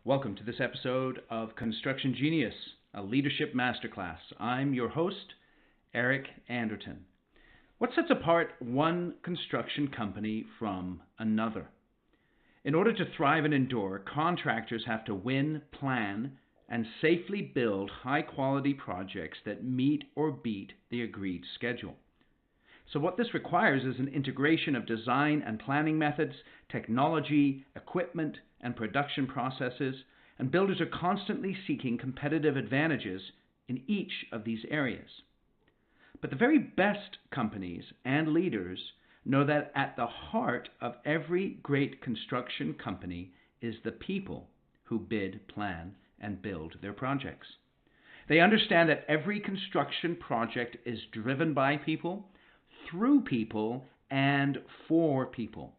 Welcome to this episode of Construction Genius, a leadership masterclass. I'm your host, Eric Anderton. What sets apart one construction company from another? In order to thrive and endure, contractors have to win, plan, and safely build high-quality projects that meet or beat the agreed schedule. So what this requires is an integration of design and planning methods, technology, equipment, and production processes, and builders are constantly seeking competitive advantages in each of these areas. But the very best companies and leaders know that at the heart of every great construction company is the people who bid, plan, and build their projects. They understand that every construction project is driven by people, through people, and for people.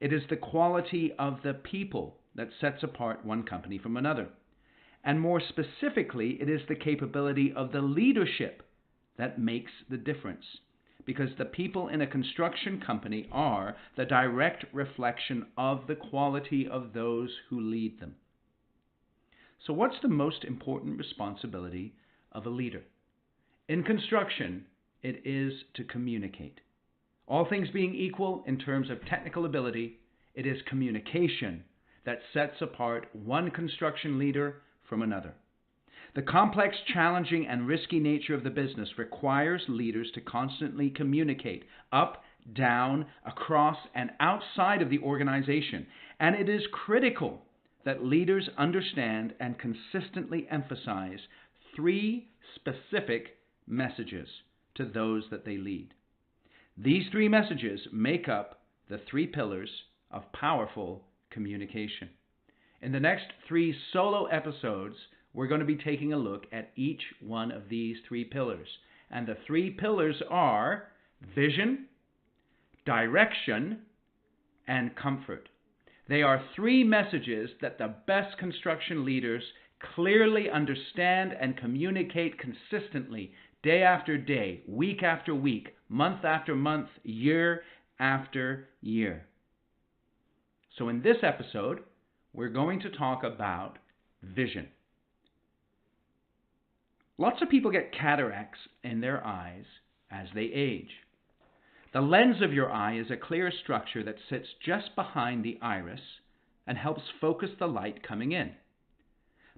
It is the quality of the people that sets apart one company from another. And more specifically, it is the capability of the leadership that makes the difference. Because the people in a construction company are the direct reflection of the quality of those who lead them. So what's the most important responsibility of a leader? In construction, it is to communicate. All things being equal in terms of technical ability, it is communication that sets apart one construction leader from another. The complex, challenging, and risky nature of the business requires leaders to constantly communicate up, down, across, and outside of the organization. And it is critical that leaders understand and consistently emphasize three specific messages to those that they lead. These three messages make up the three pillars of powerful communication. In the next three solo episodes, we're going to be taking a look at each one of these three pillars. And the three pillars are vision, direction, and comfort. They are three messages that the best construction leaders clearly understand and communicate consistently, day after day, week after week, month after month, year after year. So in this episode, we're going to talk about vision. Lots of people get cataracts in their eyes as they age. The lens of your eye is a clear structure that sits just behind the iris and helps focus the light coming in.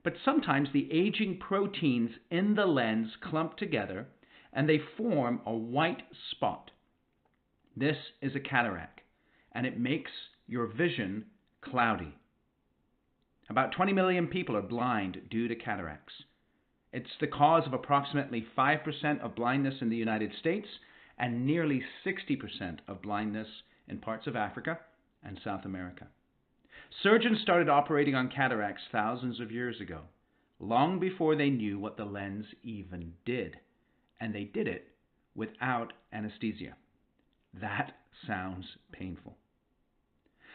But sometimes the aging proteins in the lens clump together and they form a white spot. This is a cataract, and it makes your vision cloudy. About 20 million people are blind due to cataracts. It's the cause of approximately 5% of blindness in the United States and nearly 60% of blindness in parts of Africa and South America. Surgeons started operating on cataracts thousands of years ago, long before they knew what the lens even did. And they did it without anesthesia. That sounds painful.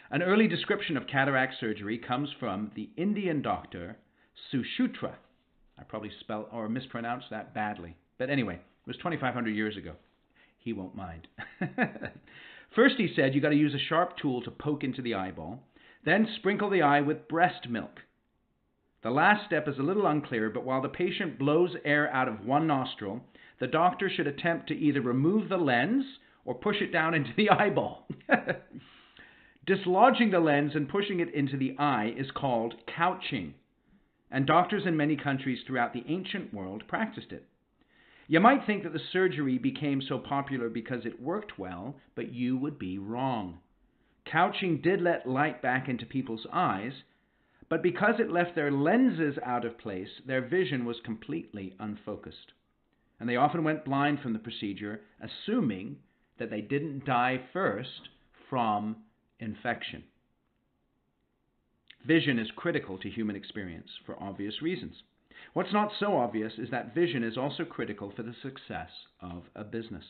An early description of cataract surgery comes from the Indian doctor Sushruta. I probably spelled or mispronounced that badly. But anyway, it was 2,500 years ago. He won't mind. First, he said, you got to use a sharp tool to poke into the eyeball. Then sprinkle the eye with breast milk. The last step is a little unclear, but while the patient blows air out of one nostril, the doctor should attempt to either remove the lens or push it down into the eyeball. Dislodging the lens and pushing it into the eye is called couching, and doctors in many countries throughout the ancient world practiced it. You might think that the surgery became so popular because it worked well, but you would be wrong. Couching did let light back into people's eyes, but because it left their lenses out of place, their vision was completely unfocused. And they often went blind from the procedure, assuming that they didn't die first from infection. Vision is critical to human experience for obvious reasons. What's not so obvious is that vision is also critical for the success of a business.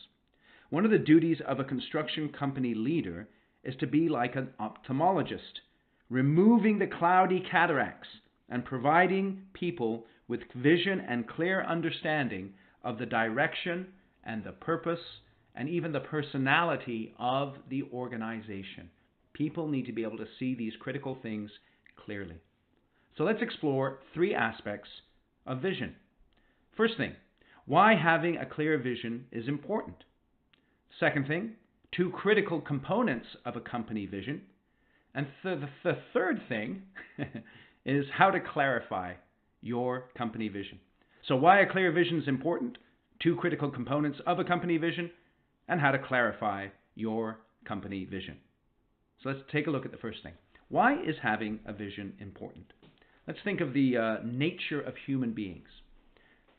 One of the duties of a construction company leader is to be like an ophthalmologist, removing the cloudy cataracts and providing people with vision and clear understanding of the direction and the purpose and even the personality of the organization. People need to be able to see these critical things clearly. So let's explore 3 aspects of vision. First thing, why having a clear vision is important. Second thing, 2 critical components of a company vision. And the third thing is how to clarify your company vision. So why a clear vision is important, 2 critical components of a company vision, and how to clarify your company vision. So let's take a look at the first thing. Why is having a vision important? Let's think of the nature of human beings.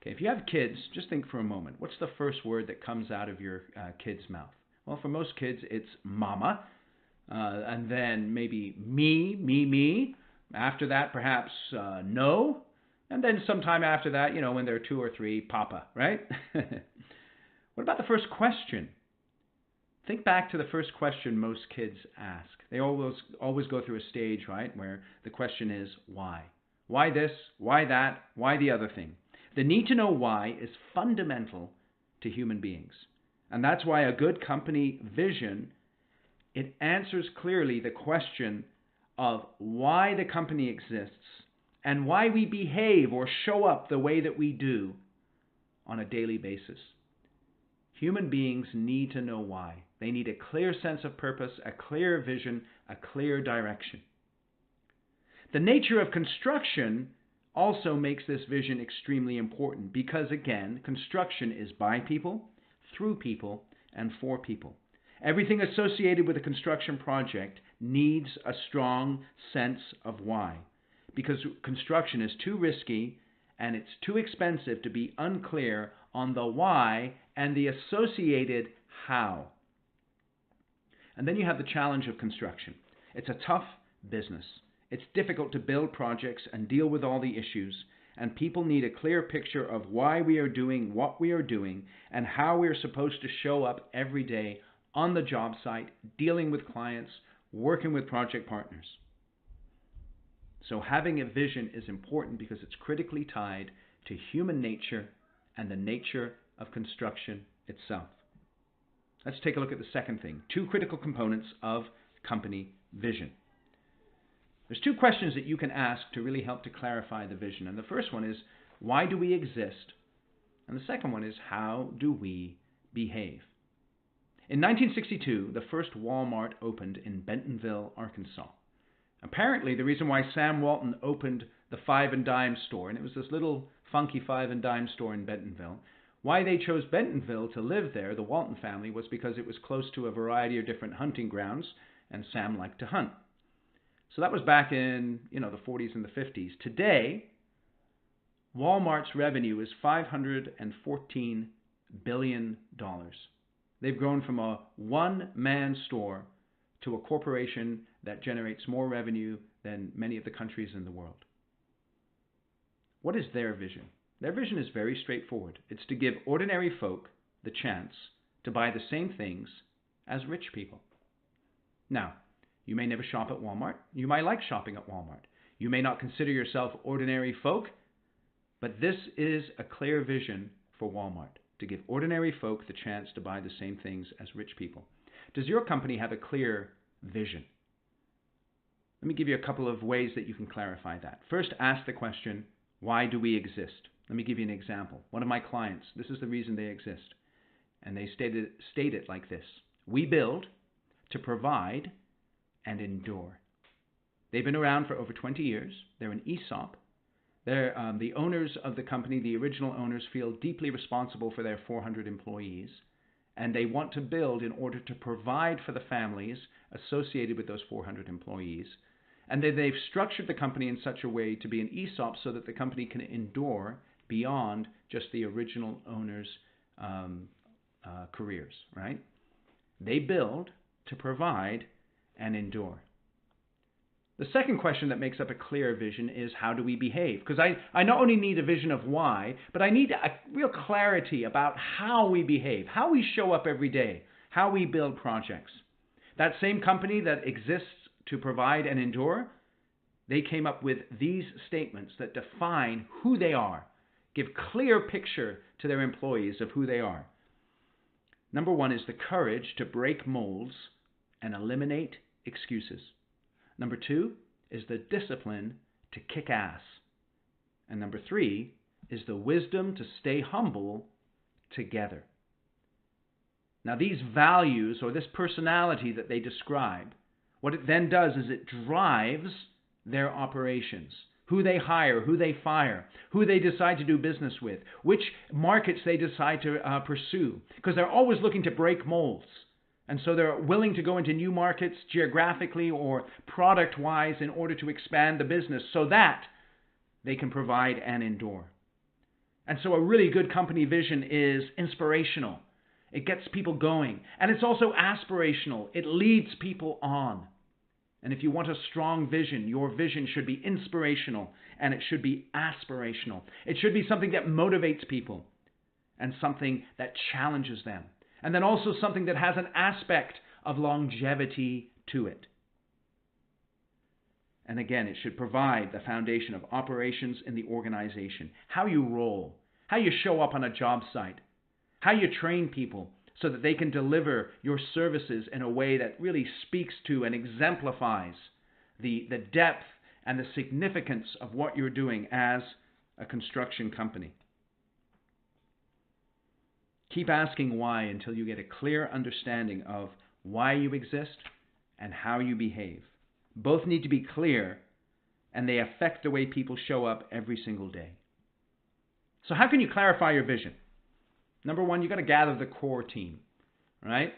Okay, if you have kids, just think for a moment. What's the first word that comes out of your kid's mouth? Well, for most kids, it's mama, and then maybe me. After that, perhaps no, and then sometime after that, when they're 2 or 3, papa, right? What about the first question? Think back to the first question most kids ask. They always go through a stage, right, where the question is why? Why this? Why that? Why the other thing? The need to know why is fundamental to human beings. And that's why a good company vision, it answers clearly the question of why the company exists and why we behave or show up the way that we do on a daily basis. Human beings need to know why. They need a clear sense of purpose, a clear vision, a clear direction. The nature of construction also makes this vision extremely important because, again, construction is by people, through people, and for people. Everything associated with a construction project needs a strong sense of why, because construction is too risky and it's too expensive to be unclear on the why and the associated how. And then you have the challenge of construction. It's a tough business. It's difficult to build projects and deal with all the issues, and people need a clear picture of why we are doing what we are doing and how we are supposed to show up every day on the job site, dealing with clients, working with project partners. So having a vision is important because it's critically tied to human nature and the nature of construction itself. Let's take a look at the second thing, 2 critical components of company vision. There's 2 questions that you can ask to really help to clarify the vision. And the first one is, why do we exist? And the second one is, how do we behave? In 1962, the first Wal-Mart opened in Bentonville, Arkansas. Apparently, the reason why Sam Walton opened the Five and Dime store, and it was this little funky Five and Dime store in Bentonville, why they chose Bentonville to live there, the Walton family, was because it was close to a variety of different hunting grounds, and Sam liked to hunt. So that was back in, the 40s and the 50s. Today, Walmart's revenue is $514 billion. They've grown from a one-man store to a corporation that generates more revenue than many of the countries in the world. What is their vision? Their vision is very straightforward. It's to give ordinary folk the chance to buy the same things as rich people. Now, you may never shop at Walmart. You might like shopping at Walmart. You may not consider yourself ordinary folk, but this is a clear vision for Walmart, to give ordinary folk the chance to buy the same things as rich people. Does your company have a clear vision? Let me give you a couple of ways that you can clarify that. First, ask the question, why do we exist? Let me give you an example. One of my clients, this is the reason they exist. And they state it like this. We build to provide and endure. They've been around for over 20 years. They're an ESOP. They're, the owners of the company, the original owners, feel deeply responsible for their 400 employees. And they want to build in order to provide for the families associated with those 400 employees. And they've structured the company in such a way to be an ESOP so that the company can endure beyond just the original owners' careers, right? They build to provide and endure. The second question that makes up a clear vision is, how do we behave? Because I not only need a vision of why, but I need a real clarity about how we behave, how we show up every day, how we build projects. That same company that exists to provide and endure, they came up with these statements that define who they are, give clear picture to their employees of who they are. Number 1 is the courage to break molds and eliminate excuses. Number 2 is the discipline to kick ass. And number 3 is the wisdom to stay humble together. Now, these values, or this personality that they describe, what it then does is it drives their operations. Who they hire, who they fire, who they decide to do business with, which markets they decide to pursue. Because they're always looking to break molds. And so they're willing to go into new markets geographically or product-wise in order to expand the business so that they can provide and endure. And so a really good company vision is inspirational. It gets people going. And it's also aspirational. It leads people on. And if you want a strong vision, your vision should be inspirational and it should be aspirational. It should be something that motivates people and something that challenges them. And then also something that has an aspect of longevity to it. And again, it should provide the foundation of operations in the organization. How you roll, how you show up on a job site, how you train people so that they can deliver your services in a way that really speaks to and exemplifies the depth and the significance of what you're doing as a construction company. Keep asking why until you get a clear understanding of why you exist and how you behave. Both need to be clear, and they affect the way people show up every single day. So how can you clarify your vision? Number 1, you've got to gather the core team, right?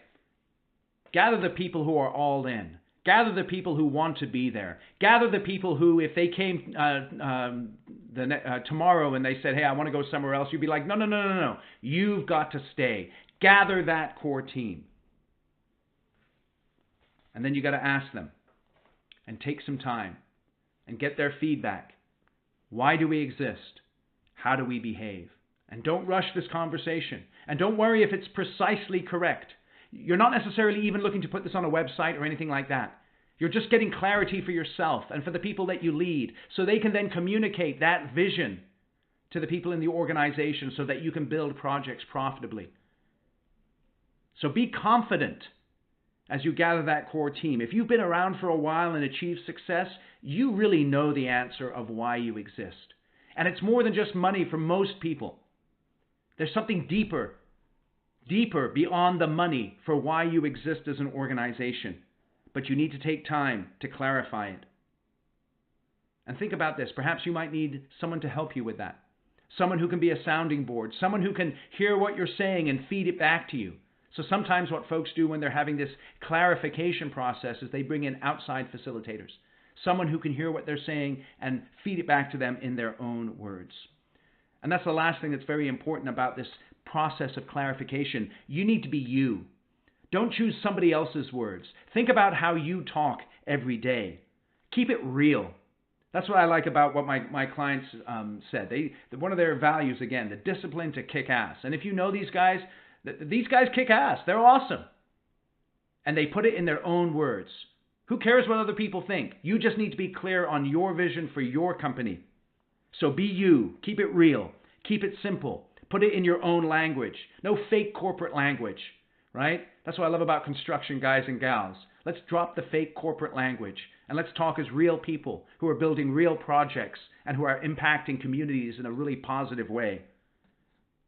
Gather the people who are all in. Gather the people who want to be there. Gather the people who, if they came tomorrow and they said, hey, I want to go somewhere else, you'd be like, no. You've got to stay. Gather that core team. And then you got to ask them and take some time and get their feedback. Why do we exist? How do we behave? And don't rush this conversation. And don't worry if it's precisely correct. You're not necessarily even looking to put this on a website or anything like that. You're just getting clarity for yourself and for the people that you lead so they can then communicate that vision to the people in the organization so that you can build projects profitably. So be confident as you gather that core team. If you've been around for a while and achieved success, you really know the answer of why you exist. And it's more than just money for most people. There's something deeper beyond the money for why you exist as an organization. But you need to take time to clarify it. And think about this. Perhaps you might need someone to help you with that. Someone who can be a sounding board. Someone who can hear what you're saying and feed it back to you. So sometimes what folks do when they're having this clarification process is they bring in outside facilitators. Someone who can hear what they're saying and feed it back to them in their own words. And that's the last thing that's very important about this process of clarification. You need to be you. Don't choose somebody else's words. Think about how you talk every day. Keep it real. That's what I like about what my clients said. One of their values, again, the discipline to kick ass. And if you know these guys kick ass. They're awesome. And they put it in their own words. Who cares what other people think? You just need to be clear on your vision for your company. So be you. Keep it real. Keep it simple. Put it in your own language. No fake corporate language, right? That's what I love about construction guys and gals. Let's drop the fake corporate language and let's talk as real people who are building real projects and who are impacting communities in a really positive way.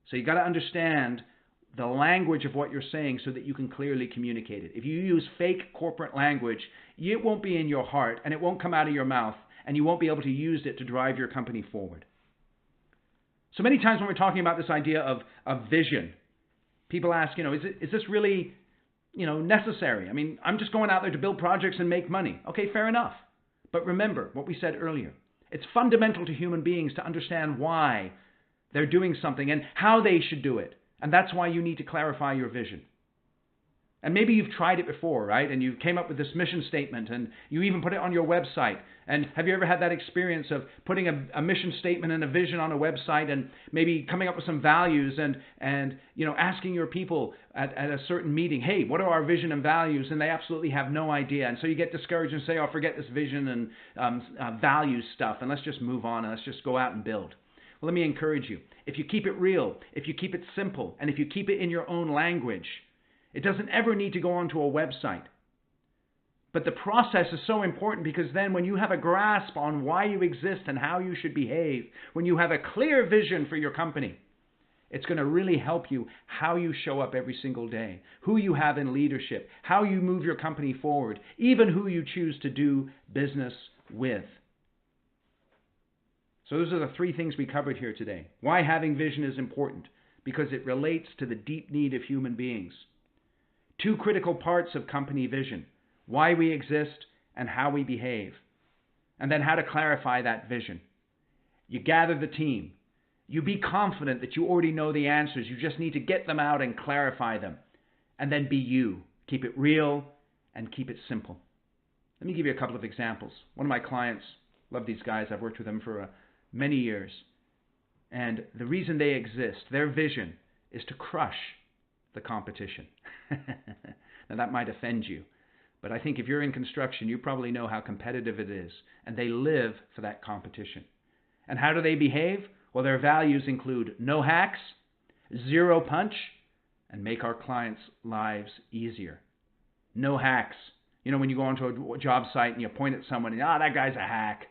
So you got to understand the language of what you're saying so that you can clearly communicate it. If you use fake corporate language, it won't be in your heart and it won't come out of your mouth and you won't be able to use it to drive your company forward. So many times when we're talking about this idea of vision, people ask, is this really, necessary? I mean, I'm just going out there to build projects and make money. Okay, fair enough. But remember what we said earlier. It's fundamental to human beings to understand why they're doing something and how they should do it. And that's why you need to clarify your vision. And maybe you've tried it before, right? And you came up with this mission statement and you even put it on your website. And have you ever had that experience of putting a mission statement and a vision on a website and maybe coming up with some values and asking your people at a certain meeting, hey, what are our vision and values? And they absolutely have no idea. And so you get discouraged and say, oh, forget this vision and values stuff and let's just move on and let's just go out and build. Well, let me encourage you. If you keep it real, if you keep it simple, and if you keep it in your own language, it doesn't ever need to go onto a website. But the process is so important, because then when you have a grasp on why you exist and how you should behave, when you have a clear vision for your company, it's going to really help you how you show up every single day, who you have in leadership, how you move your company forward, even who you choose to do business with. So those are the three things we covered here today. Why having vision is important, because it relates to the deep need of human beings. Two critical parts of company vision: why we exist and how we behave. And then how to clarify that vision. You gather the team. You be confident that you already know the answers. You just need to get them out and clarify them. And then be you. Keep it real and keep it simple. Let me give you a couple of examples. One of my clients, love these guys. I've worked with them for many years. And the reason they exist, their vision, is to crush the competition. Now that might offend you, but I think if you're in construction, you probably know how competitive it is, and they live for that competition. And how do they behave? Well, their values include no hacks, zero punch, and make our clients' lives easier. No hacks. You know, when you go onto a job site and you point at someone and, that guy's a hack.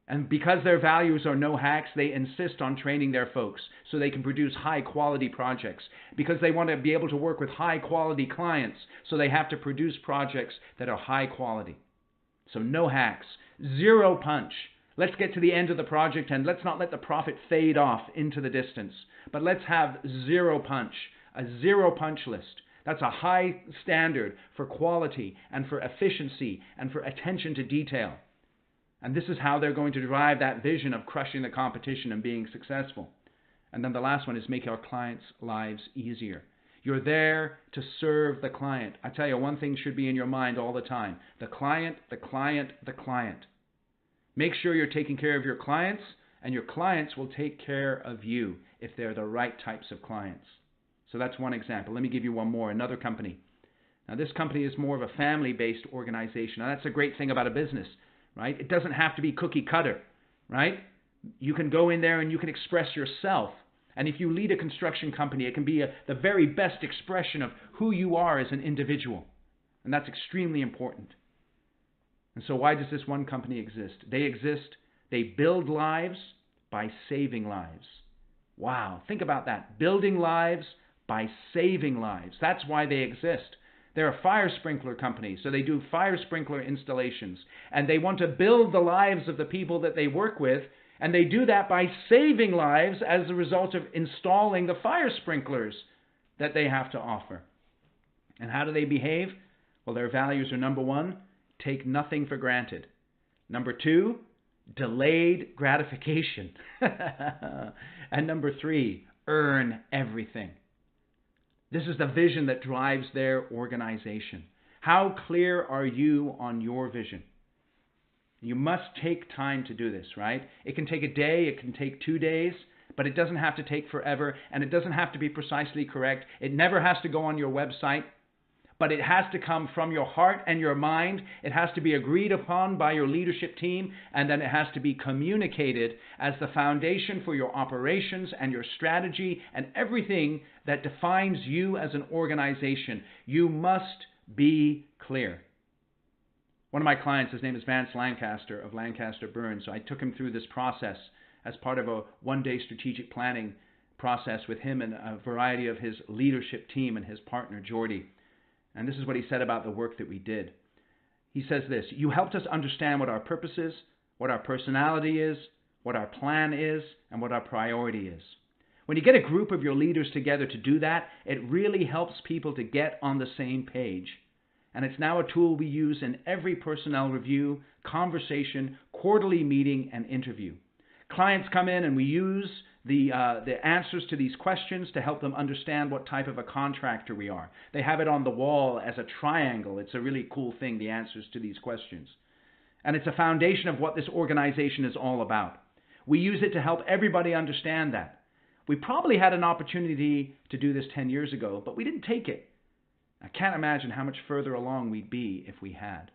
And because their values are no hacks, they insist on training their folks so they can produce high-quality projects. Because they want to be able to work with high-quality clients, so they have to produce projects that are high quality. So no hacks, zero punch. Let's get to the end of the project and let's not let the profit fade off into the distance. But let's have zero punch, a zero punch list. That's a high standard for quality and for efficiency and for attention to detail. And this is how they're going to drive that vision of crushing the competition and being successful. And then the last one is make our clients' lives easier. You're there to serve the client. I tell you, one thing should be in your mind all the time: the client, the client, the client. Make sure you're taking care of your clients, and your clients will take care of you if they're the right types of clients. So that's one example. Let me give you one more. Another company. Now, this company is more of a family-based organization. Now, that's a great thing about a business, right? It doesn't have to be cookie cutter, right? You can go in there and you can express yourself. And if you lead a construction company, it can be the very best expression of who you are as an individual. And that's extremely important. And so why does this one company exist? They build lives by saving lives. Wow, think about that. Building lives by saving lives. That's why they exist. They're a fire sprinkler company, so they do fire sprinkler installations. And they want to build the lives of the people that they work with, and they do that by saving lives as a result of installing the fire sprinklers that they have to offer. And how do they behave? Well, their values are: number one, take nothing for granted. Number two, delayed gratification. And number three, earn everything. This is the vision that drives their organization. How clear are you on your vision? You must take time to do this, right? It can take a day, it can take 2 days, but it doesn't have to take forever, and it doesn't have to be precisely correct. It never has to go on your website, but it has to come from your heart and your mind. It has to be agreed upon by your leadership team, and then it has to be communicated as the foundation for your operations and your strategy and everything that defines you as an organization. You must be clear. One of my clients, his name is Vance Lancaster of Lancaster-Burns. So I took him through this process as part of a one-day strategic planning process with him and a variety of his leadership team and his partner, Jordy. And this is what he said about the work that we did. He says this: you helped us understand what our purpose is, what our personality is, what our plan is, and what our priority is. When you get a group of your leaders together to do that, it really helps people to get on the same page. And it's now a tool we use in every personnel review, conversation, quarterly meeting, and interview. Clients come in and we use the answers to these questions to help them understand what type of a contractor we are. They have it on the wall as a triangle. It's a really cool thing, the answers to these questions. And it's a foundation of what this organization is all about. We use it to help everybody understand that. We probably had an opportunity to do this 10 years ago, but we didn't take it. I can't imagine how much further along we'd be if we had.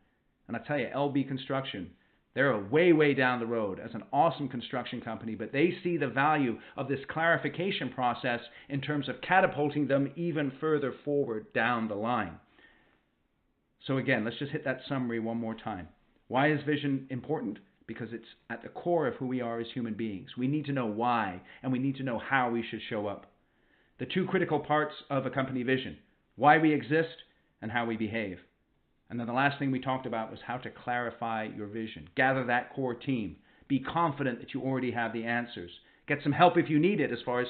And I tell you, LB Construction, they're way, way down the road as an awesome construction company, but they see the value of this clarification process in terms of catapulting them even further forward down the line. So again, let's just hit that summary one more time. Why is vision important? Because it's at the core of who we are as human beings. We need to know why, and we need to know how we should show up. The two critical parts of a company vision: why we exist and how we behave. And then the last thing we talked about was how to clarify your vision. Gather that core team. Be confident that you already have the answers. Get some help if you need it as far as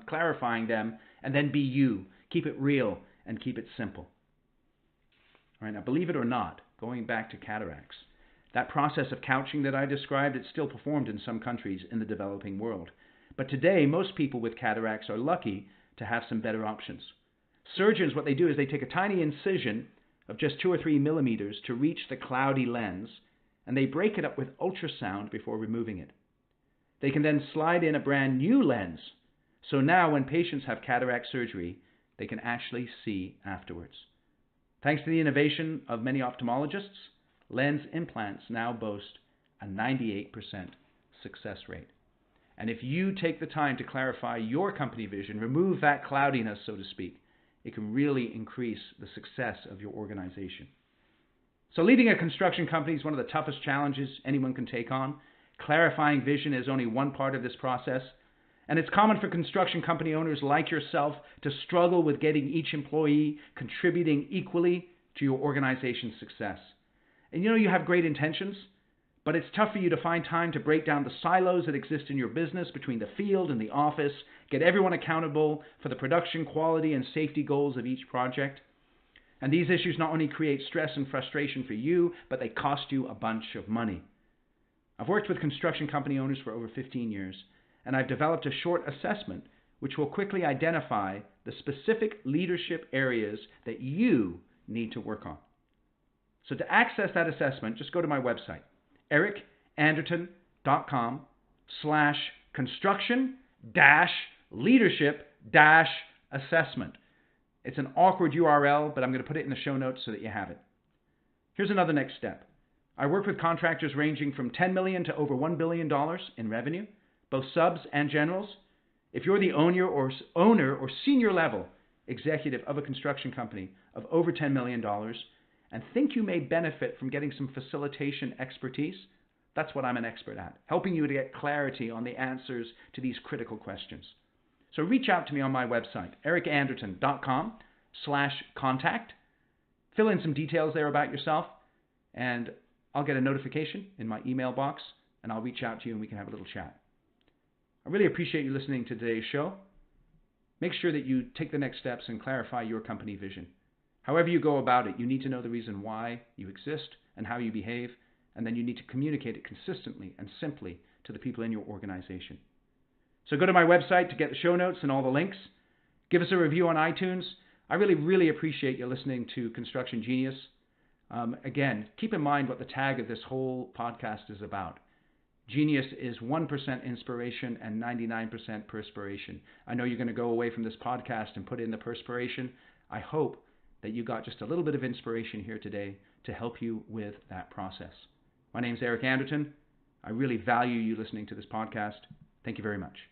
clarifying them, and then be you. Keep it real and keep it simple. All right, now, believe it or not, going back to cataracts, that process of couching that I described, it's still performed in some countries in the developing world. But today, most people with cataracts are lucky to have some better options. Surgeons, what they do is they take a tiny incision of just 2 or 3 millimeters to reach the cloudy lens, and they break it up with ultrasound before removing it. They can then slide in a brand new lens, so now when patients have cataract surgery, they can actually see afterwards. Thanks to the innovation of many ophthalmologists, lens implants now boast a 98% success rate. And if you take the time to clarify your company vision, remove that cloudiness, so to speak, it can really increase the success of your organization. So leading a construction company is one of the toughest challenges anyone can take on. Clarifying vision is only one part of this process. And it's common for construction company owners like yourself to struggle with getting each employee contributing equally to your organization's success. And you know you have great intentions, but it's tough for you to find time to break down the silos that exist in your business between the field and the office, get everyone accountable for the production, quality, and safety goals of each project. And these issues not only create stress and frustration for you, but they cost you a bunch of money. I've worked with construction company owners for over 15 years, and I've developed a short assessment which will quickly identify the specific leadership areas that you need to work on. So to access that assessment, just go to my website, ericanderton.com/construction-leadership-assessment. It's an awkward URL, but I'm going to put it in the show notes so that you have it. Here's another next step. I work with contractors ranging from $10 million to over $1 billion in revenue, both subs and generals. If you're the owner or senior level executive of a construction company of over $10 million and think you may benefit from getting some facilitation expertise, that's what I'm an expert at, helping you to get clarity on the answers to these critical questions. So reach out to me on my website, ericanderton.com/contact. Fill in some details there about yourself, and I'll get a notification in my email box, and I'll reach out to you and we can have a little chat. I really appreciate you listening to today's show. Make sure that you take the next steps and clarify your company vision. However you go about it, you need to know the reason why you exist and how you behave, and then you need to communicate it consistently and simply to the people in your organization. So go to my website to get the show notes and all the links. Give us a review on iTunes. I really appreciate you listening to Construction Genius. Again, keep in mind what the tag of this whole podcast is about. Genius is 1% inspiration and 99% perspiration. I know you're going to go away from this podcast and put in the perspiration. I hope that you got just a little bit of inspiration here today to help you with that process. My name's Eric Anderton. I really value you listening to this podcast. Thank you very much.